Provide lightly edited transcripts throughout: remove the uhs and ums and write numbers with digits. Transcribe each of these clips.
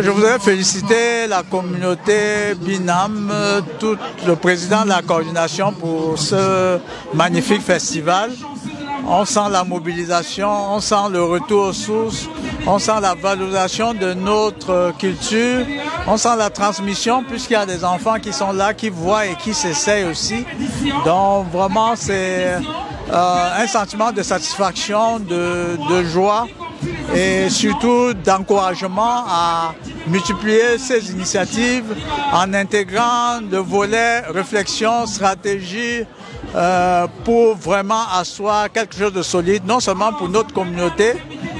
Je voudrais féliciter la communauté Binam, tout le président de la coordination pour ce magnifique festival. On sent la mobilisation, on sent le retour aux sources, on sent la valorisation de notre culture, on sent la transmission puisqu'il y a des enfants qui sont là, qui voient et qui s'essayent aussi. Donc vraiment c'est un sentiment de satisfaction, de joie et surtout d'encouragement à multiplier ces initiatives en intégrant le volet réflexion, stratégie pour vraiment asseoir quelque chose de solide, non seulement pour notre communauté,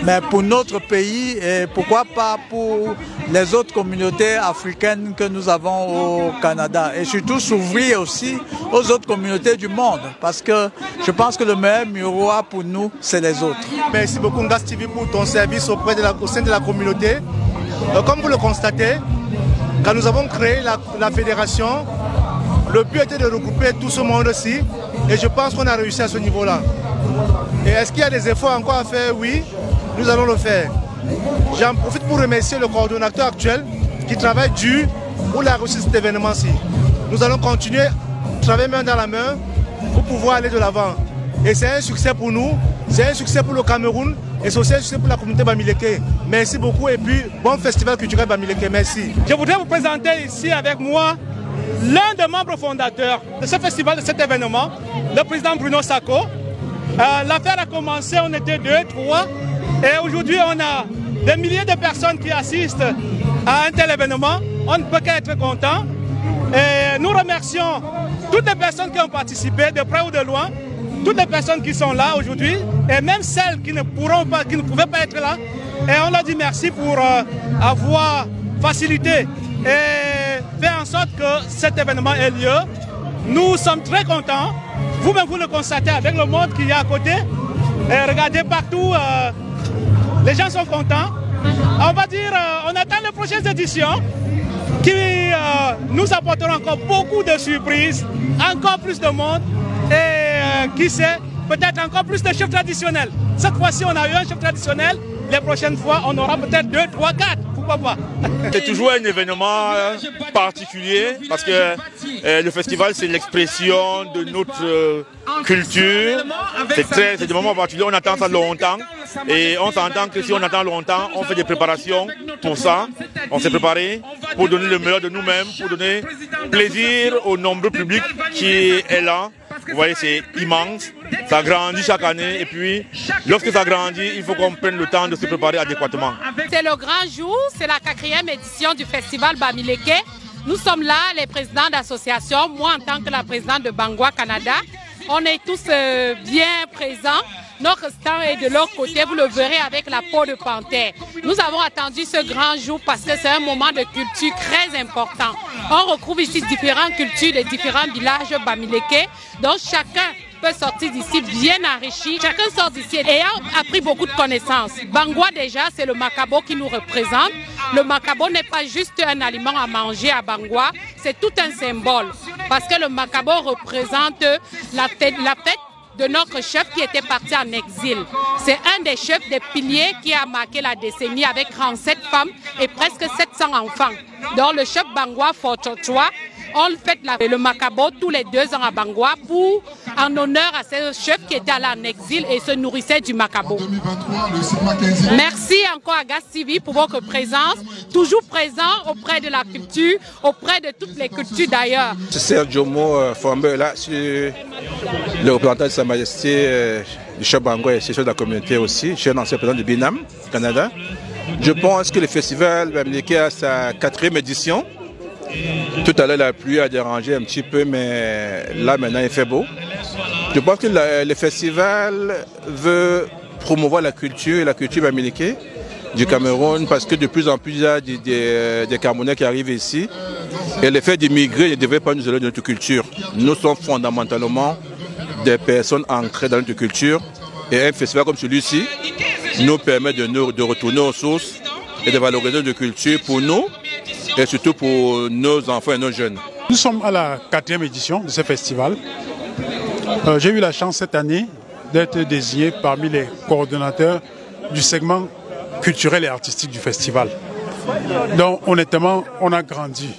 mais pour notre pays et pourquoi pas pour les autres communautés africaines que nous avons au Canada. Et surtout s'ouvrir aussi aux autres communautés du monde, parce que je pense que le meilleur miroir pour nous, c'est les autres. Merci beaucoup Ngas TV pour ton service au sein de la communauté. Comme vous le constatez, quand nous avons créé la fédération, le but était de regrouper tout ce monde-ci et je pense qu'on a réussi à ce niveau-là. Et est-ce qu'il y a des efforts encore à faire? Oui, nous allons le faire. J'en profite pour remercier le coordonnateur actuel qui travaille dur pour la réussite de cet événement-ci. Nous allons continuer à travailler main dans la main pour pouvoir aller de l'avant. Et c'est un succès pour nous, c'est un succès pour le Cameroun et c'est aussi un succès pour la communauté Bamileke. Merci beaucoup et puis bon festival culturel Bamileke, merci. Je voudrais vous présenter ici avec moi l'un des membres fondateurs de ce festival, de cet événement, le président Bruno Sako. L'affaire a commencé, on était 2, 3 et aujourd'hui on a des milliers de personnes qui assistent à un tel événement. On ne peut qu'être content et nous remercions toutes les personnes qui ont participé de près ou de loin, toutes les personnes qui sont là aujourd'hui et même celles qui ne pouvaient pas être là. Et on leur dit merci pour avoir facilité et fait en sorte que cet événement ait lieu. Nous sommes très contents. Vous-même, vous le constatez avec le monde qu'il y a à côté. Et regardez partout, les gens sont contents. On va dire, on attend les prochaines éditions qui nous apporteront encore beaucoup de surprises, encore plus de monde et qui sait, peut-être encore plus de chefs traditionnels. Cette fois-ci, on a eu un chef traditionnel. Les prochaines fois, on aura peut-être 2, 3, 4. C'est toujours un événement particulier parce que le festival c'est l'expression de notre culture. C'est des moments particuliers, on attend ça longtemps et on s'entend que si on attend longtemps, on fait des préparations pour ça. On s'est préparé pour donner le meilleur de nous-mêmes, pour donner plaisir au nombreux public qui est là. Vous voyez, c'est immense, ça grandit chaque année et puis lorsque ça grandit, il faut qu'on prenne le temps de se préparer adéquatement. C'est le grand jour, c'est la 4e édition du festival Bamileke. Nous sommes là, les présidents d'associations, moi en tant que la présidente de Bangwa Canada. On est tous bien présents. Notre stand est de l'autre côté, vous le verrez avec la peau de panthère. Nous avons attendu ce grand jour parce que c'est un moment de culture très important. On retrouve ici différentes cultures des différents villages Bamileke. Donc chacun peut sortir d'ici bien enrichi. Chacun sort d'ici ayant appris beaucoup de connaissances. Bangwa déjà, c'est le macabo qui nous représente. Le macabo n'est pas juste un aliment à manger à Bangwa, c'est tout un symbole. Parce que le macabo représente la fête de notre chef qui était parti en exil. C'est un des chefs des piliers qui a marqué la décennie avec 37 femmes et presque 700 enfants. Donc le chef Bangwa Fototoa, on fête le macabo tous les 2 ans à Bangwa pour en honneur à ce chef qui était allé en exil et se nourrissait du macabo. Merci encore à Gas TV pour votre présence, toujours présent auprès de la culture, auprès de toutes les cultures d'ailleurs. C'est Sergio Mo Formeur là, le représentant de Sa Majesté du chef Bangwa et chef de la communauté aussi. Je suis un ancien président du Binam, Canada. Je pense que le festival va mener à sa 4e édition. Tout à l'heure, la pluie a dérangé un petit peu, mais là, maintenant, il fait beau. Je pense que le festival veut promouvoir la culture et la culture bamileke du Cameroun, parce que de plus en plus, il y a des Camerounais qui arrivent ici. Et le fait d'immigrer ne devrait pas nous isoler de notre culture. Nous sommes fondamentalement des personnes ancrées dans notre culture. Et un festival comme celui-ci nous permet de retourner aux sources et de valoriser notre culture pour nous et surtout pour nos enfants et nos jeunes. Nous sommes à la 4e édition de ce festival. J'ai eu la chance cette année d'être désigné parmi les coordonnateurs du segment culturel et artistique du festival. Donc honnêtement, on a grandi.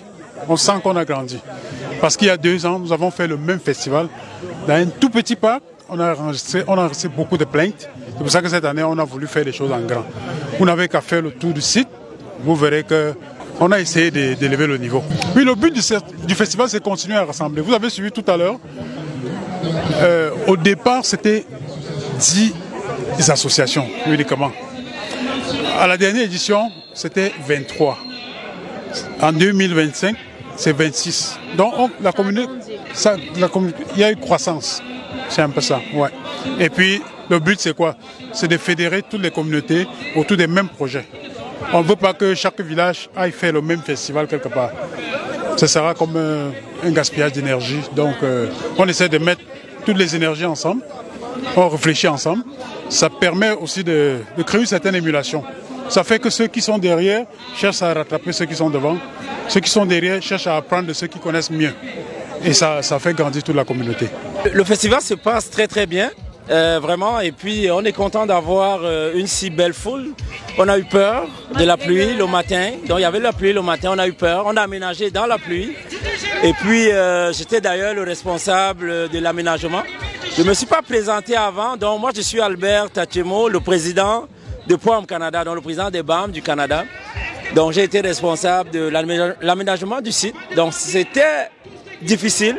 On sent qu'on a grandi. Parce qu'il y a 2 ans, nous avons fait le même festival dans un tout petit parc. On a enregistré beaucoup de plaintes. C'est pour ça que cette année, on a voulu faire les choses en grand. Vous n'avez qu'à faire le tour du site. Vous verrez qu'on a essayé d'élever le niveau. Oui, le but du festival, c'est de continuer à rassembler. Vous avez suivi tout à l'heure. Au départ, c'était 10 associations uniquement. À la dernière édition, c'était 23. En 2025, c'est 26. Donc, la communauté, il y a eu croissance. C'est un peu ça, ouais. Et puis, le but, c'est quoi? C'est de fédérer toutes les communautés autour des mêmes projets. On ne veut pas que chaque village aille faire le même festival quelque part. Ce sera comme un gaspillage d'énergie. Donc, on essaie de mettre toutes les énergies ensemble. On réfléchit ensemble. Ça permet aussi de créer une certaine émulation. Ça fait que ceux qui sont derrière cherchent à rattraper ceux qui sont devant. Ceux qui sont derrière cherchent à apprendre de ceux qui connaissent mieux. Et ça fait grandir toute la communauté. Le festival se passe très très bien, vraiment. Et puis on est content d'avoir une si belle foule. On a eu peur de la pluie le matin. Donc il y avait la pluie le matin, on a eu peur. On a aménagé dans la pluie. Et puis j'étais d'ailleurs le responsable de l'aménagement. Je ne me suis pas présenté avant. Donc moi je suis Albert Tachemo, le président de POAM Canada, donc le président des BAM du Canada. Donc j'ai été responsable de l'aménagement du site. Donc c'était difficile.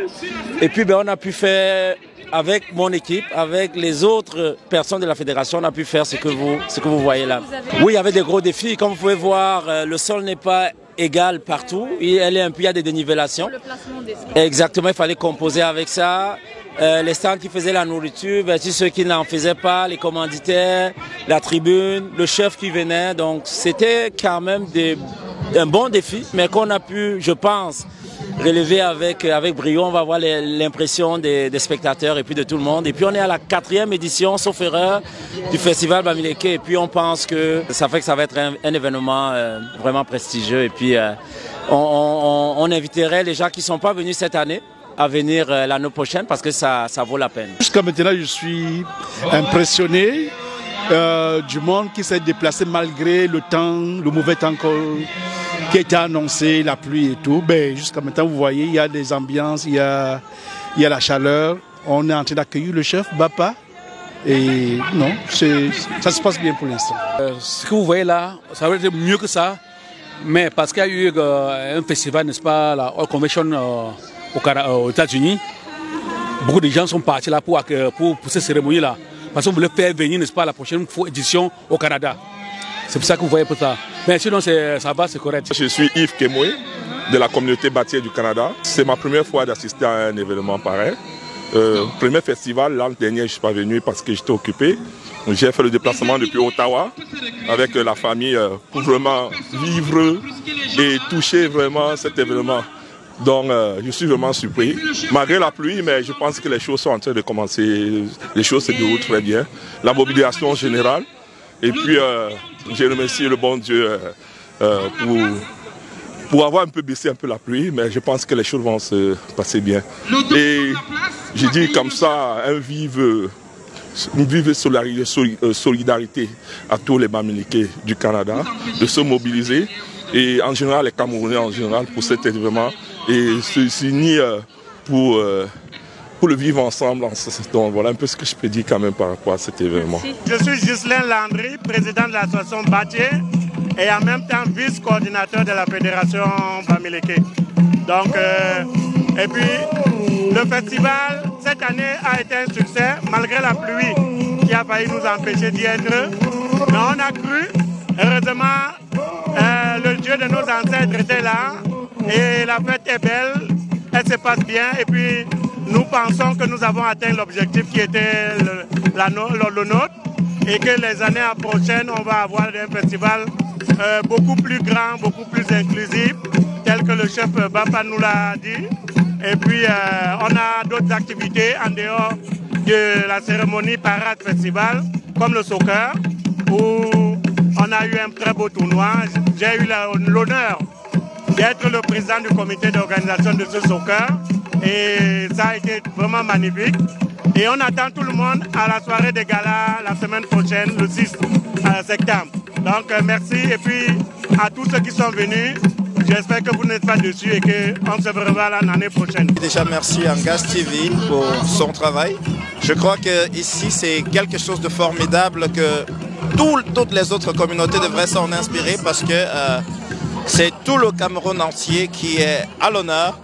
Et puis on a pu faire avec mon équipe, avec les autres personnes de la fédération, on a pu faire ce que vous voyez là. Oui, il y avait des gros défis. Comme vous pouvez voir, le sol n'est pas égal partout. Il y a des dénivellations. Le placement des stands. Exactement, il fallait composer avec ça. Les stands qui faisaient la nourriture, ceux qui n'en faisaient pas, les commanditaires, la tribune, le chef qui venait. Donc c'était quand même un bon défi, mais qu'on a pu, je pense, relever avec brio. On va avoir l'impression des spectateurs et puis de tout le monde. Et puis on est à la 4e édition, sauf erreur, du festival bamileke. Et puis on pense que ça va être un événement vraiment prestigieux. Et puis on inviterait les gens qui ne sont pas venus cette année à venir l'année prochaine parce que ça vaut la peine. Jusqu'à maintenant, je suis impressionné du monde qui s'est déplacé malgré le mauvais temps qui a été annoncé, la pluie et tout. Jusqu'à maintenant, vous voyez, il y a des ambiances, il y a la chaleur. On est en train d'accueillir le chef, Bapa. Et non, ça se passe bien pour l'instant. Ce que vous voyez là, ça va être mieux que ça. Mais parce qu'il y a eu un festival, n'est-ce pas, la All Convention aux États-Unis, beaucoup de gens sont partis là pour cette cérémonie-là. Parce qu'on voulait faire venir, n'est-ce pas, la prochaine édition au Canada. C'est pour ça que vous voyez pour ça. Mais sinon, ça va, c'est correct. Je suis Yves Kemoé, de la communauté bâtière du Canada. C'est ma première fois d'assister à un événement pareil. Premier festival, l'an dernier, je ne suis pas venu parce que j'étais occupé. J'ai fait le déplacement depuis Ottawa avec la famille pour vraiment vivre et toucher vraiment cet événement. Donc je suis vraiment surpris, malgré la pluie, mais je pense que les choses sont en train de commencer, les choses se déroulent très bien. La mobilisation générale, et puis je remercie le bon Dieu pour avoir un peu baissé un peu la pluie, mais je pense que les choses vont se passer bien. Et je dis comme ça, une vive solidarité à tous les Bamileke du Canada, de se mobiliser, et en général les Camerounais en général pour cet événement, et se s'unir pour le vivre ensemble. Donc voilà un peu ce que je peux dire quand même par rapport à cet événement. Je suis Ghislain Landry, président de l'association Bâtier et en même temps vice-coordinateur de la fédération Bamileke. Donc, et puis le festival cette année a été un succès malgré la pluie qui a failli nous empêcher d'y être. Mais on a cru Heureusement, le Dieu de nos ancêtres était là et la fête est belle, elle se passe bien et puis nous pensons que nous avons atteint l'objectif qui était le nôtre et que les années prochaines, on va avoir un festival beaucoup plus grand, beaucoup plus inclusif, tel que le chef Bapa nous l'a dit. Et puis, on a d'autres activités en dehors de la cérémonie Parade Festival, comme le soccer, où on a eu un très beau tournoi. J'ai eu l'honneur d'être le président du comité d'organisation de ce soccer. Et ça a été vraiment magnifique. Et on attend tout le monde à la soirée des galas la semaine prochaine, le 6 septembre. Donc merci et puis à tous ceux qui sont venus, j'espère que vous n'êtes pas déçus et qu'on se verra l'année prochaine. Déjà merci à Angas TV pour son travail. Je crois qu'ici c'est quelque chose de formidable que toutes les autres communautés devraient s'en inspirer parce que c'est tout le Cameroun entier qui est à l'honneur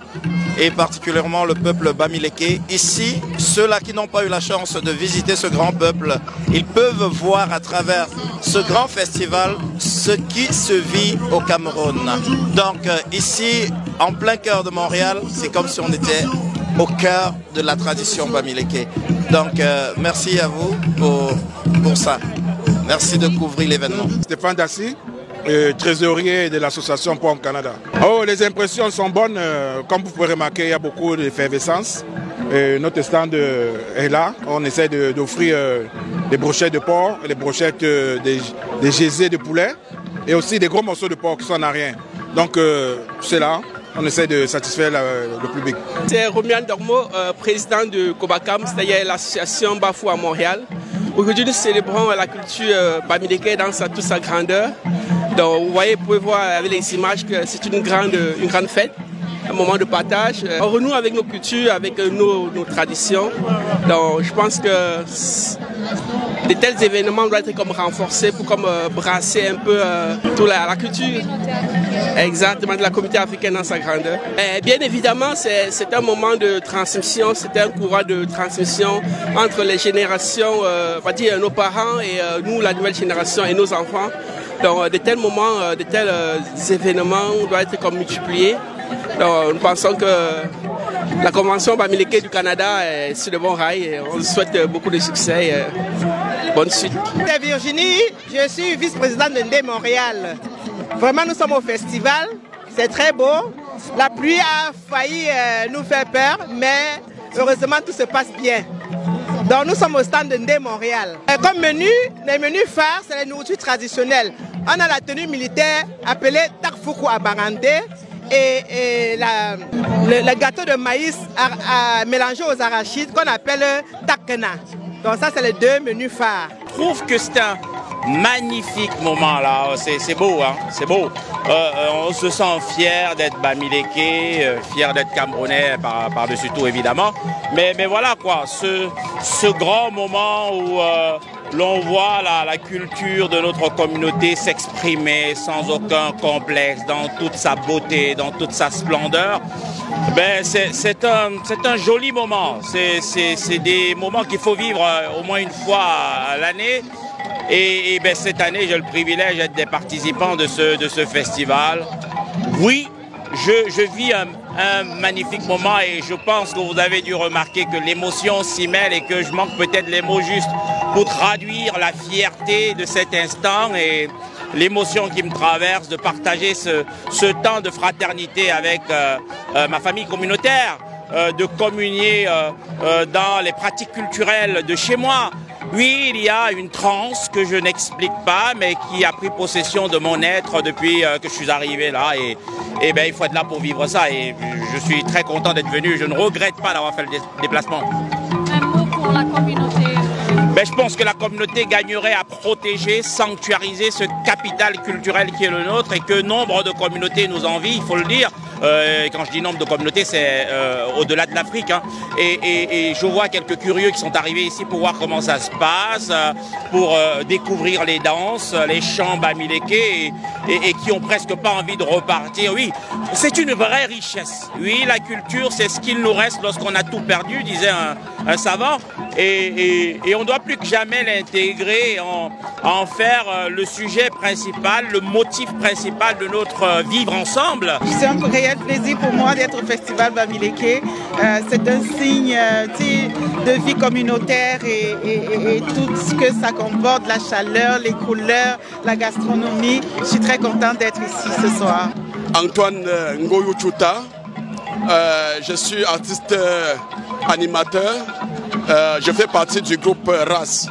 et particulièrement le peuple Bamileke. Ici, ceux-là qui n'ont pas eu la chance de visiter ce grand peuple, ils peuvent voir à travers ce grand festival ce qui se vit au Cameroun. Donc ici, en plein cœur de Montréal, c'est comme si on était au cœur de la tradition Bamileke. Donc merci à vous pour ça. Merci de couvrir l'événement. Stéphane Dassi, trésorier de l'association Pomme Canada. Oh, les impressions sont bonnes. Comme vous pouvez remarquer, il y a beaucoup d'effervescence. Notre stand est là. On essaie d'offrir des brochettes de porc, des brochettes des geysers de poulet et aussi des gros morceaux de porc qui sont en rien. Donc c'est là. On essaie de satisfaire le public. C'est Romian Dormo, président de Kobakam, c'est-à-dire l'association Bafou à Montréal. Aujourd'hui, nous célébrons la culture Bamileke dans toute sa grandeur. Donc, vous voyez, vous pouvez voir avec les images que c'est une grande fête, un moment de partage. On renoue avec nos cultures, avec nos traditions. Donc, je pense que de tels événements doivent être comme renforcés pour comme brasser un peu toute la culture. Exactement, de la communauté africaine dans sa grandeur. Et bien évidemment, c'est un moment de transmission, c'est un courant de transmission entre les générations, on va dire nos parents et nous, la nouvelle génération et nos enfants. Donc de tels moments, de tels événements doivent être comme multipliés. Donc, nous pensons que la Convention Bamileke du Canada est sur le bon rail et on souhaite beaucoup de succès et bonne suite. C'est Virginie, je suis vice-présidente de Ndé Montréal. Vraiment, nous sommes au festival, c'est très beau. La pluie a failli nous faire peur, mais heureusement tout se passe bien. Donc nous sommes au stand de Ndé Montréal. Comme menu, les menus phares, c'est les nourritures traditionnelles. On a la tenue militaire appelée Takfuku Abarande et le gâteau de maïs mélangé aux arachides qu'on appelle Takena. Donc ça, c'est les deux menus phares. Je trouve que c'est un magnifique moment là, c'est beau, hein? C'est beau. On se sent fier d'être Bamileke, fier d'être Camerounais par-dessus tout évidemment. Mais voilà quoi, ce grand moment où l'on voit la culture de notre communauté s'exprimer sans aucun complexe, dans toute sa beauté, dans toute sa splendeur. Ben c'est un joli moment. C'est des moments qu'il faut vivre au moins une fois à l'année. Et ben, cette année, j'ai le privilège d'être des participants de ce festival. Oui, je vis un magnifique moment et je pense que vous avez dû remarquer que l'émotion s'y mêle et que je manque peut-être les mots justes pour traduire la fierté de cet instant et l'émotion qui me traverse de partager ce temps de fraternité avec ma famille communautaire, de communier dans les pratiques culturelles de chez moi. Oui, il y a une transe que je n'explique pas, mais qui a pris possession de mon être depuis que je suis arrivé là. Et ben, il faut être là pour vivre ça. Et je suis très content d'être venu. Je ne regrette pas d'avoir fait le déplacement. Un mot pour la communauté. Ben, je pense que la communauté gagnerait à protéger, sanctuariser ce capital culturel qui est le nôtre et que nombre de communautés nous envient, il faut le dire. Quand je dis nombre de communautés, c'est au-delà de l'Afrique. Hein. Et je vois quelques curieux qui sont arrivés ici pour voir comment ça se passe, pour découvrir les danses, les chants Bamileke et qui ont presque pas envie de repartir. Oui, c'est une vraie richesse. Oui, la culture, c'est ce qu'il nous reste lorsqu'on a tout perdu, disait un savant. et on ne doit plus que jamais l'intégrer, en faire le sujet principal, le motif principal de notre vivre ensemble. C'est un réel plaisir pour moi d'être au Festival Bamileke. C'est un signe de vie communautaire et tout ce que ça comporte, la chaleur, les couleurs, la gastronomie. Je suis très contente d'être ici ce soir. Antoine Ngoyo Chuta, je suis artiste animateur. Je fais partie du groupe RAS,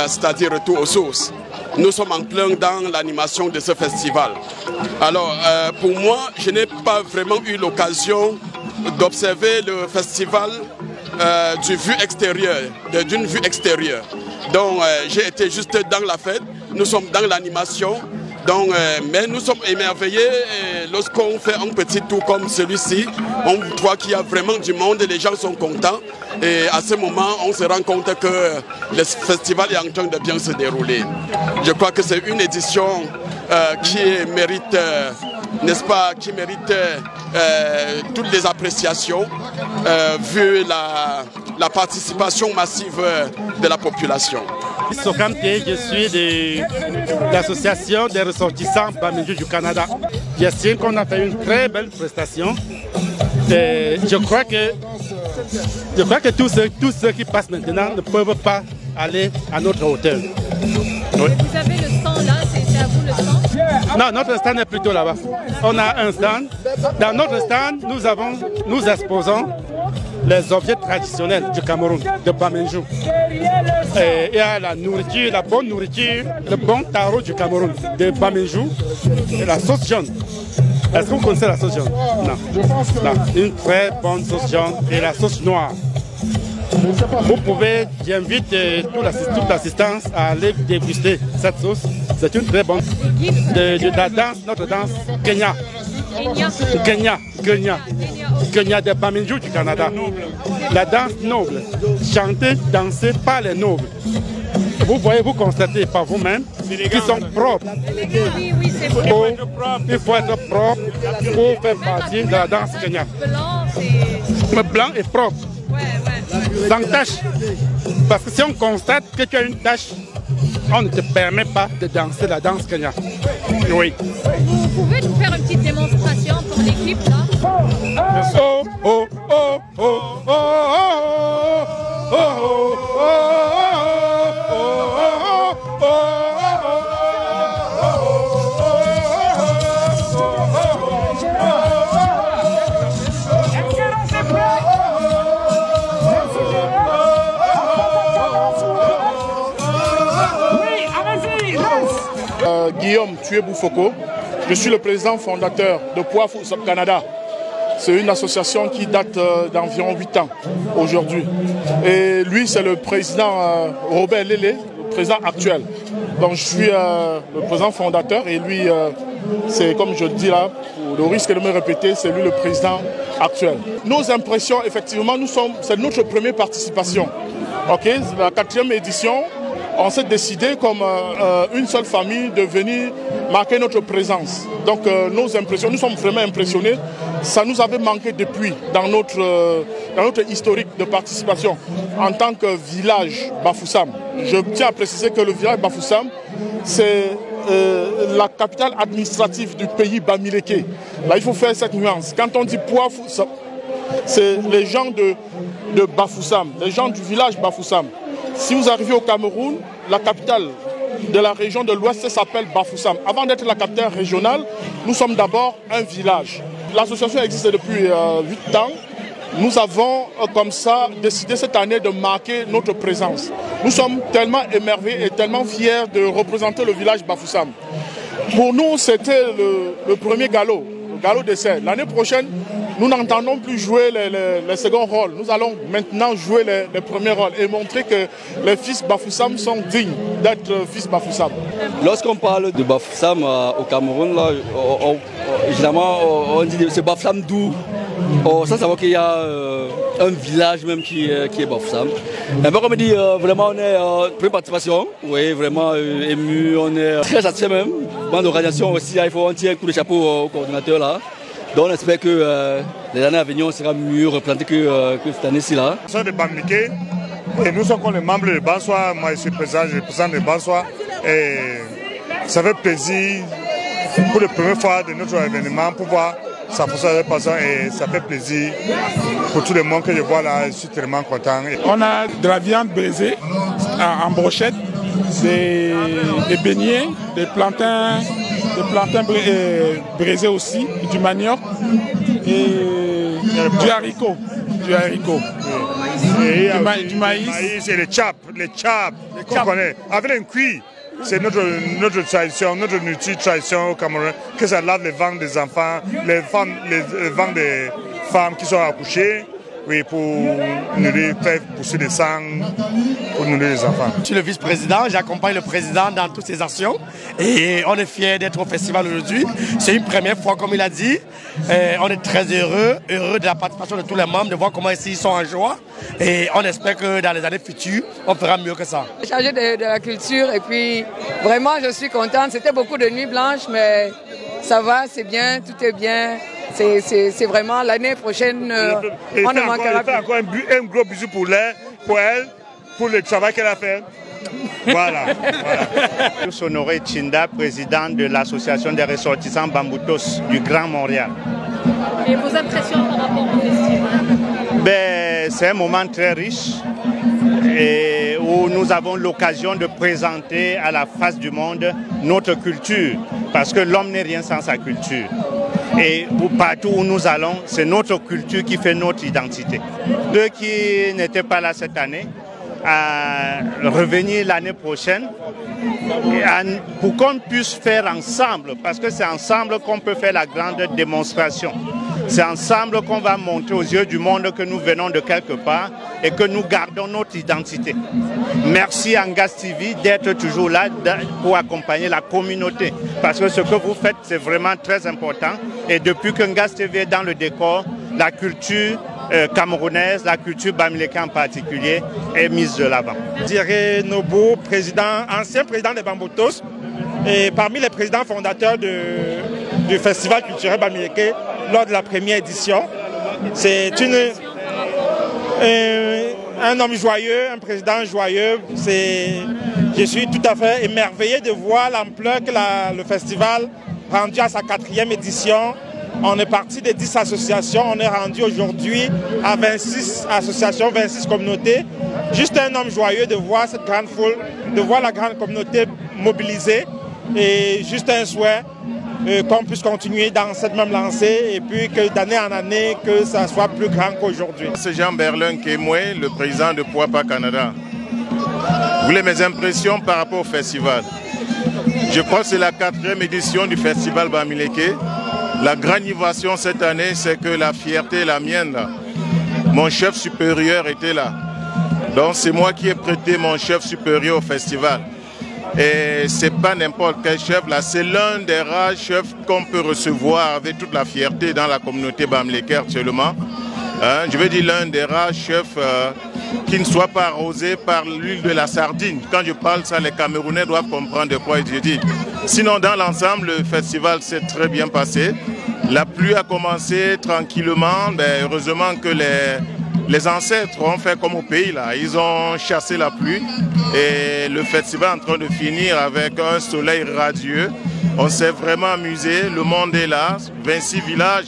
c'est-à-dire Retour aux sources. Nous sommes en plein dans l'animation de ce festival. Alors, pour moi, je n'ai pas vraiment eu l'occasion d'observer le festival d'une vue extérieure. Donc, j'ai été juste dans la fête. Nous sommes dans l'animation. Donc, mais nous sommes émerveillés lorsqu'on fait un petit tour comme celui-ci. On voit qu'il y a vraiment du monde et les gens sont contents. Et à ce moment, on se rend compte que le festival est en train de bien se dérouler. Je crois que c'est une édition qui mérite, n'est-ce pas, qui mérite toutes les appréciations vu la participation massive de la population. Je suis de l'association des ressortissants Bamindjou du Canada. J'estime qu'on a fait une très belle prestation. Et je crois que tous ceux qui passent maintenant ne peuvent pas aller à notre hauteur. Oui. Vous avez le stand là, c'est à vous le stand? Non, notre stand est plutôt là-bas. On a un stand. Dans notre stand, nous exposons les objets traditionnels du Cameroun, de Bamindjou. Il y a la nourriture, la bonne nourriture, le bon tarot du Cameroun, de Bamindjou, et la sauce jaune. Est-ce que vous connaissez la sauce jaune? Non. Une très bonne sauce jaune et la sauce noire. Vous pouvez, j'invite toute l'assistance à aller déguster cette sauce. C'est une très bonne. De la danse, notre danse Kenya. Kenya de Bamindjou du Canada. La danse noble, chantée, dansée par les nobles. Vous voyez, vous constatez par vous-même qu'ils sont propres. Il faut être propre pour faire partie de la danse Kenya. Blanc et propre. Sans tache. Parce que si on constate que tu as une tache, on ne te permet pas de danser la danse Kenya. Oui. Vous pouvez nous faire une petite démonstration pour l'équipe là? Oh, oh, oh, oh, oh, oh, oh, oh, Guillaume Tué-Boufoko, je suis le président fondateur de Poifu Canada. C'est une association qui date d'environ 8 ans aujourd'hui. Et lui, c'est le président Robert Lélé, le président actuel. Donc je suis le président fondateur et lui, c'est comme je le dis là, pour le risque de me répéter, c'est lui le président actuel. Nos impressions, effectivement, c'est notre première participation. Ok, la 4e édition. On s'est décidé comme une seule famille de venir marquer notre présence. Donc nos impressions, nous sommes vraiment impressionnés. Ça nous avait manqué depuis dans notre historique de participation en tant que village Bafoussam. Je tiens à préciser que le village Bafoussam, c'est la capitale administrative du pays Bamileke. Là, il faut faire cette nuance. Quand on dit Poifu, c'est les gens de Bafoussam, les gens du village Bafoussam. Si vous arrivez au Cameroun, la capitale de la région de l'Ouest s'appelle Bafoussam. Avant d'être la capitale régionale, nous sommes d'abord un village. L'association existe depuis 8 ans. Nous avons comme ça décidé cette année de marquer notre présence. Nous sommes tellement émerveillés et tellement fiers de représenter le village Bafoussam. Pour nous, c'était le premier galop, le galop d'essai. L'année prochaine, nous n'entendons plus jouer les seconds rôles. Nous allons maintenant jouer les premiers rôles et montrer que les fils Bafoussam sont dignes d'être fils Bafoussam. Lorsqu'on parle de Bafoussam au Cameroun, là, évidemment, on dit que c'est Bafoussam d'où. Sans savoir qu'il y a un village même qui est Bafoussam. Mais comme on dit, vraiment on est première participation, oui, vraiment ému, on est très satisfait même. Dans l'organisation aussi, il faut tirer un coup de chapeau au coordinateur là. Donc on espère que les années à venir on sera mieux représentés que cette année-ci là. De Bamileke, Et nous sommes comme les membres de Bansoir. Moi, je suis président de Bansoir. Et ça fait plaisir pour la première fois de notre événement pour voir ça fonctionne avec personne et ça fait plaisir pour tout le monde que je vois là. Je suis tellement content. On a de la viande brisée en brochette, des beignets, des plantains brisés aussi, du manioc et du haricot. Et du maïs et les chaps qu'on connaît. Avec un cuit, c'est notre tradition, notre tradition au Cameroun, que ça lave les ventres des enfants, les ventres des femmes qui sont accouchées. Oui, pour nourrir, faire pousser des sangs, pour nourrir les enfants. Je suis le vice-président, j'accompagne le président dans toutes ses actions et on est fiers d'être au festival aujourd'hui. C'est une première fois, comme il a dit. On est très heureux de la participation de tous les membres, de voir comment ici ils sont en joie. Et on espère que dans les années futures, on fera mieux que ça. Chargé de la culture et puis vraiment je suis contente. C'était beaucoup de nuits blanches, mais ça va, c'est bien, tout est bien. C'est vraiment l'année prochaine, on ne manquera plus. Encore un gros bisou pour elle, pour le travail qu'elle a fait. Voilà. Honoré Tchinda, président de l'association des ressortissants Bamboutos du Grand Montréal. Et vos impressions par rapport au festival? C'est un moment très riche et où nous avons l'occasion de présenter à la face du monde notre culture, parce que l'homme n'est rien sans sa culture. Et partout où nous allons, c'est notre culture qui fait notre identité. Ceux qui n'étaient pas là cette année, à revenir l'année prochaine pour qu'on puisse faire ensemble, parce que c'est ensemble qu'on peut faire la grande démonstration. C'est ensemble qu'on va montrer aux yeux du monde que nous venons de quelque part et que nous gardons notre identité. Merci à Ngas TV d'être toujours là pour accompagner la communauté, parce que ce que vous faites, c'est vraiment très important. Et depuis que Ngas TV est dans le décor, la culture camerounaise, la culture bamileke en particulier, est mise de l'avant. Thierry Nobo, ancien président des Bamboutos, et parmi les présidents fondateurs du Festival culturel bamileke lors de la première édition. C'est un homme joyeux, un président joyeux. Je suis tout à fait émerveillé de voir l'ampleur que le festival rendu à sa 4e édition. On est parti de 10 associations, on est rendu aujourd'hui à 26 associations, 26 communautés. Juste un homme joyeux de voir cette grande foule, de voir la grande communauté mobilisée et juste un souhait qu'on puisse continuer dans cette même lancée et puis que d'année en année, que ça soit plus grand qu'aujourd'hui. C'est Jean-Berlin Kemoué, le président de Pouapa Canada. Vous voulez mes impressions par rapport au festival? Je crois que c'est la 4e édition du festival bamileke. La grande innovation cette année, c'est que la fierté est la mienne. Là. Mon chef supérieur était là. Donc c'est moi qui ai prêté mon chef supérieur au festival. Et c'est pas n'importe quel chef là, c'est l'un des rares chefs qu'on peut recevoir avec toute la fierté dans la communauté bamileke actuellement. Je veux dire l'un des rares chefs qui ne soit pas arrosé par l'huile de la sardine. Quand je parle ça, les Camerounais doivent comprendre de quoi je dis. Sinon, dans l'ensemble, le festival s'est très bien passé. La pluie a commencé tranquillement. Heureusement que les ancêtres ont fait comme au pays. Là. Ils ont chassé la pluie. Et le festival est en train de finir avec un soleil radieux. On s'est vraiment amusé. Le monde est là. 26 villages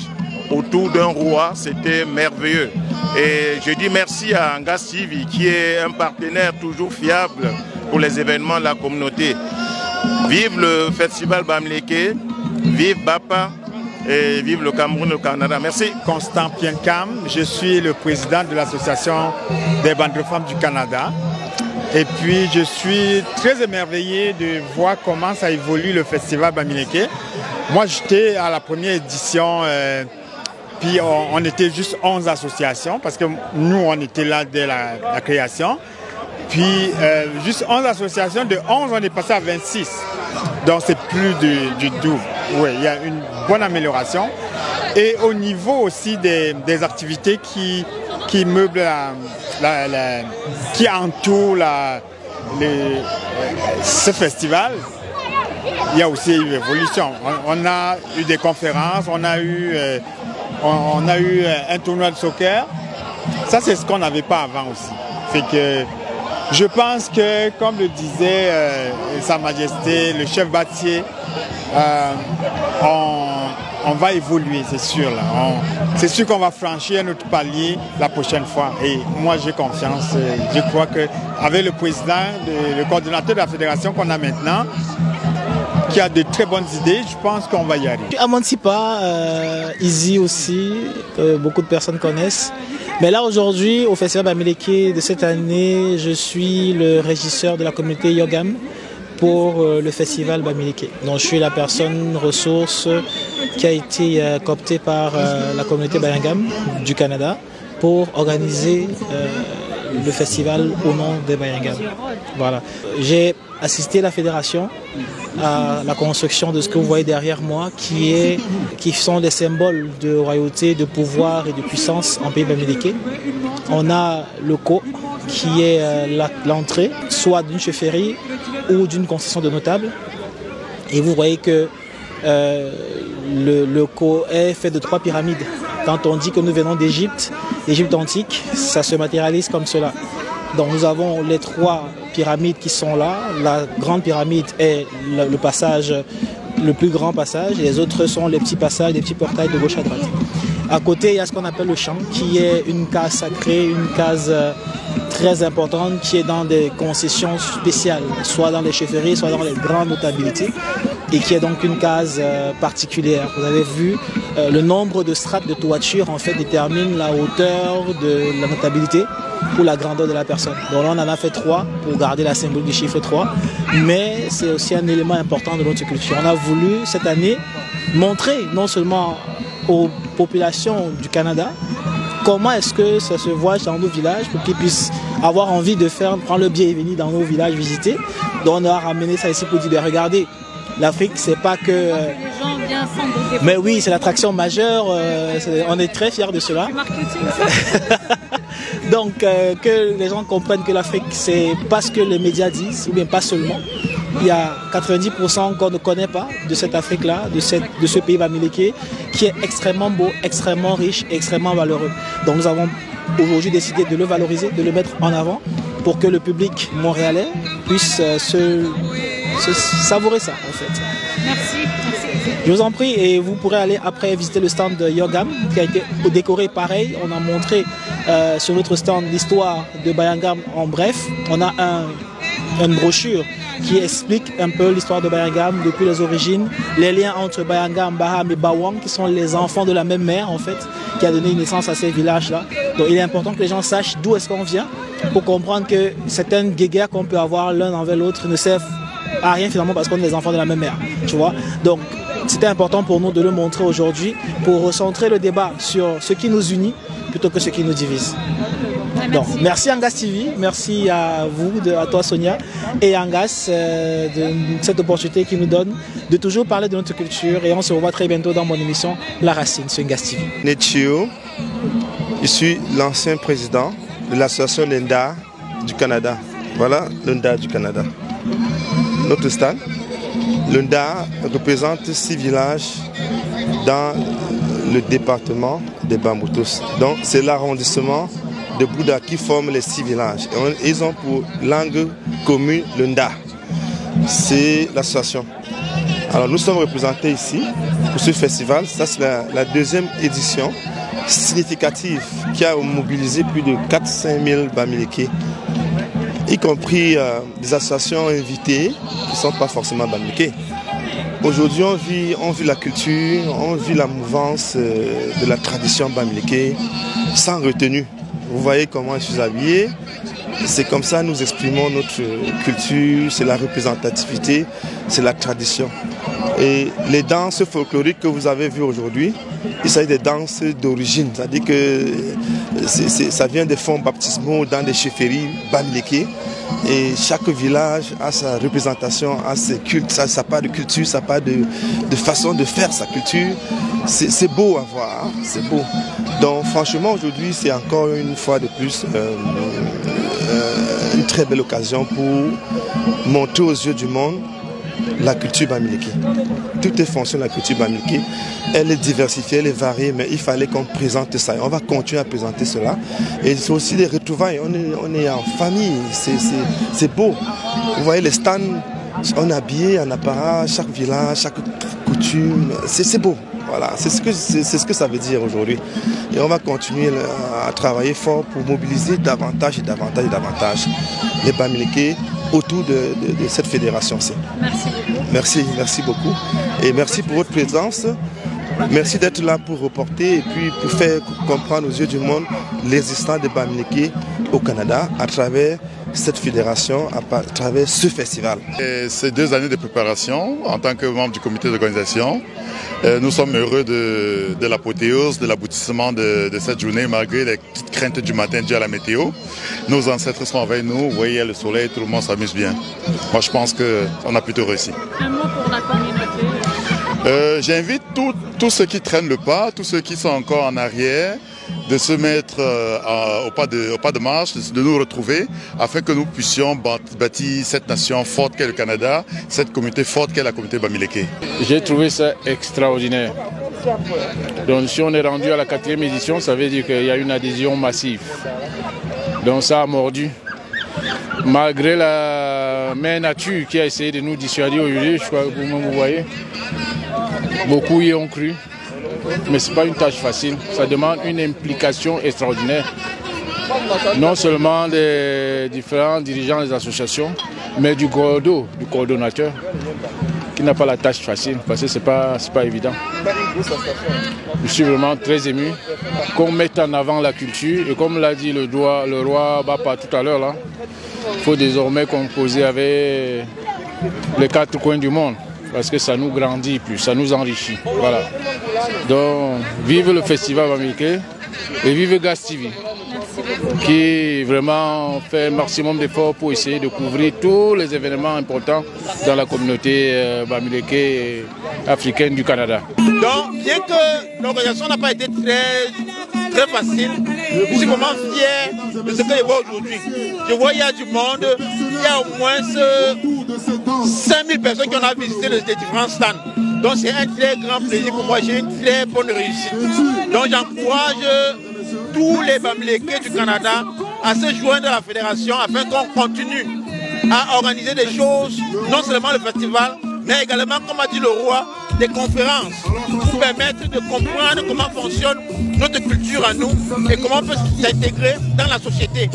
autour d'un roi, c'était merveilleux. Et je dis merci à Ngas TV qui est un partenaire toujours fiable pour les événements de la communauté. Vive le festival bamileke, vive Bapa et vive le Cameroun, le Canada. Merci. Constant Pienkam, je suis le président de l'association des bandes de femmes du Canada. Et puis je suis très émerveillé de voir comment ça évolue le festival bamileke. Moi j'étais à la première édition. Puis on était juste 11 associations parce que nous on était là dès la création. Puis juste 11 associations, de 11 on est passé à 26. Donc c'est plus du double. Oui, il y a une bonne amélioration. Et au niveau aussi des activités qui meublent, qui entourent ce festival, il y a aussi une évolution. On a eu des conférences, on a eu un tournoi de soccer. Ça, c'est ce qu'on n'avait pas avant aussi. Fait que je pense que, comme le disait Sa Majesté, le chef Battier, on va évoluer, c'est sûr. C'est sûr qu'on va franchir notre palier la prochaine fois. Et moi, j'ai confiance. Je crois qu'avec le président, le coordonnateur de la fédération qu'on a maintenant, qui a de très bonnes idées, je pense qu'on va y arriver. À Mantipa, Easy aussi, beaucoup de personnes connaissent. Mais là aujourd'hui, au Festival Bamileke de cette année, je suis le régisseur de la communauté Yogam pour le Festival Bamileke. Donc je suis la personne ressource qui a été cooptée par la communauté Bayangam du Canada pour organiser le festival au nom des Bayangam. Voilà. J'ai assisté la fédération à la construction de ce que vous voyez derrière moi, qui sont des symboles de royauté, de pouvoir et de puissance en pays Bamileke. On a le co, qui est l'entrée, soit d'une chefferie ou d'une concession de notables. Et vous voyez que le co est fait de 3 pyramides. Quand on dit que nous venons d'Égypte, l'Égypte antique, ça se matérialise comme cela. Donc nous avons les 3 pyramides qui sont là. La grande pyramide est le passage, le plus grand passage. Et les autres sont les petits passages, les petits portails de gauche à droite. À côté, il y a ce qu'on appelle le champ, qui est une case sacrée, une case très importante, qui est dans des concessions spéciales, soit dans les chefferies, soit dans les grandes notabilités, et qui est donc une case particulière. Vous avez vu, le nombre de strates de toiture en fait détermine la hauteur de la notabilité ou la grandeur de la personne. Donc là, on en a fait 3 pour garder la symbole du chiffre 3, mais c'est aussi un élément important de notre culture. On a voulu cette année montrer non seulement aux populations du Canada comment est-ce que ça se voit dans nos villages pour qu'ils puissent avoir envie de prendre le billet et venir dans nos villages visiter. Donc on a ramené ça ici pour dire, regardez, l'Afrique, c'est pas que... Les gens viennent sans. Mais oui, c'est l'attraction majeure, on est très fiers de cela. Donc que les gens comprennent que l'Afrique, c'est pas ce que les médias disent, ou bien pas seulement. Il y a 90% qu'on ne connaît pas de cette Afrique-là, de ce pays Bamileke, qui est extrêmement beau, extrêmement riche, extrêmement valeureux. Donc nous avons aujourd'hui décidé de le valoriser, de le mettre en avant, pour que le public montréalais puisse savourer ça en fait. Merci. Je vous en prie, et vous pourrez aller après visiter le stand de Yogam, qui a été décoré pareil. On a montré sur notre stand l'histoire de Bayangam en bref. On a une brochure qui explique un peu l'histoire de Bayangam depuis les origines, les liens entre Bayangam, Baham et Bawang, qui sont les enfants de la même mère en fait, qui a donné naissance à ces villages-là. Donc il est important que les gens sachent d'où est-ce qu'on vient, pour comprendre que certaines guéguerres qu'on peut avoir l'un envers l'autre ne servent à rien finalement parce qu'on est les enfants de la même mère, tu vois. Donc c'était important pour nous de le montrer aujourd'hui pour recentrer le débat sur ce qui nous unit plutôt que ce qui nous divise. Donc, merci Angas TV, merci à vous, à toi Sonia et Angas de cette opportunité qui nous donne de toujours parler de notre culture, et on se revoit très bientôt dans mon émission La Racine sur Angas TV. Netchio, je suis l'ancien président de l'association Lenda du Canada. Voilà Lenda du Canada. Notre stand, Lenda représente 6 villages dans le département des Bamboutos. Donc c'est l'arrondissement de Bouddha qui forment les 6 villages. Et ils ont pour langue commune le Nda. C'est l'association. Alors nous sommes représentés ici pour ce festival. Ça c'est la 2e édition significative qui a mobilisé plus de 4-5 000 Bamileke, y compris des associations invitées qui ne sont pas forcément Bamileke. Aujourd'hui on vit la culture, on vit la mouvance de la tradition Bamileke sans retenue. Vous voyez comment je suis habillé. C'est comme ça que nous exprimons notre culture, c'est la représentativité, c'est la tradition. Et les danses folkloriques que vous avez vues aujourd'hui, il s'agit des danses d'origine, c'est-à-dire que ça vient des fonds baptismaux dans des chefferies Bamileke. Et chaque village a sa représentation, a ses cultes, sa part de culture, sa part de façon de faire sa culture. C'est beau à voir, hein? C'est beau. Donc franchement aujourd'hui c'est encore une fois de plus une très belle occasion pour montrer aux yeux du monde la culture bamileke. Tout est fonction de la culture bamileke. Elle est diversifiée, elle est variée, mais il fallait qu'on présente ça. Et on va continuer à présenter cela. Et c'est aussi des retrouvailles. On est en famille, c'est beau. Vous voyez les stands, on est habillé en apparat, chaque village, chaque coutume, c'est beau. Voilà, c'est ce que ça veut dire aujourd'hui. Et on va continuer à travailler fort pour mobiliser davantage et davantage et davantage les bamileke autour de cette fédération-ci. Merci beaucoup. Merci beaucoup. Et merci pour votre présence. Merci d'être là pour reporter et puis pour faire comprendre aux yeux du monde l'existence des bamileke au Canada à travers cette fédération, à travers ce festival. Et ces 2 années de préparation, en tant que membre du comité d'organisation, nous sommes heureux de l'apothéose, de l'aboutissement de cette journée, malgré les petites craintes du matin dues à la météo. Nos ancêtres sont avec nous, vous voyez le soleil, tout le monde s'amuse bien. Moi je pense qu'on a plutôt réussi. Un mot pour la communauté. J'invite tous ceux qui traînent le pas, tous ceux qui sont encore en arrière, de se mettre au pas de marche, de nous retrouver afin que nous puissions bâtir cette nation forte qu'est le Canada, cette communauté forte qu'est la communauté bamileke. J'ai trouvé ça extraordinaire. Donc si on est rendu à la 4e édition, ça veut dire qu'il y a une adhésion massive. Donc ça a mordu. Malgré la mère nature qui a essayé de nous dissuader aujourd'hui, je crois que vous voyez, beaucoup y ont cru. Mais ce n'est pas une tâche facile, ça demande une implication extraordinaire. Non seulement des différents dirigeants des associations, mais du coordonnateur, qui n'a pas la tâche facile, parce que ce n'est pas évident. Je suis vraiment très ému qu'on mette en avant la culture, et comme l'a dit le roi Bapa tout à l'heure, il faut désormais composer avec les 4 coins du monde. Parce que ça nous grandit plus, ça nous enrichit. Voilà. Donc, vive le festival bamileke et vive Gas TV, qui vraiment fait un maximum d'efforts pour essayer de couvrir tous les événements importants dans la communauté bamileke africaine du Canada. Donc, bien que l'organisation n'a pas été très facile, je suis vraiment fier de ce que je vois aujourd'hui. Je vois qu'il y a du monde, il y a au moins 5000 personnes qui ont visité les différents stands. Donc c'est un très grand plaisir pour moi, j'ai une très bonne réussite. Donc j'encourage tous les bamileke du Canada à se joindre à la fédération afin qu'on continue à organiser des choses, non seulement le festival, mais également, comme a dit le roi, des conférences pour permettre de comprendre comment fonctionne notre culture à nous et comment on peut s'intégrer dans la société.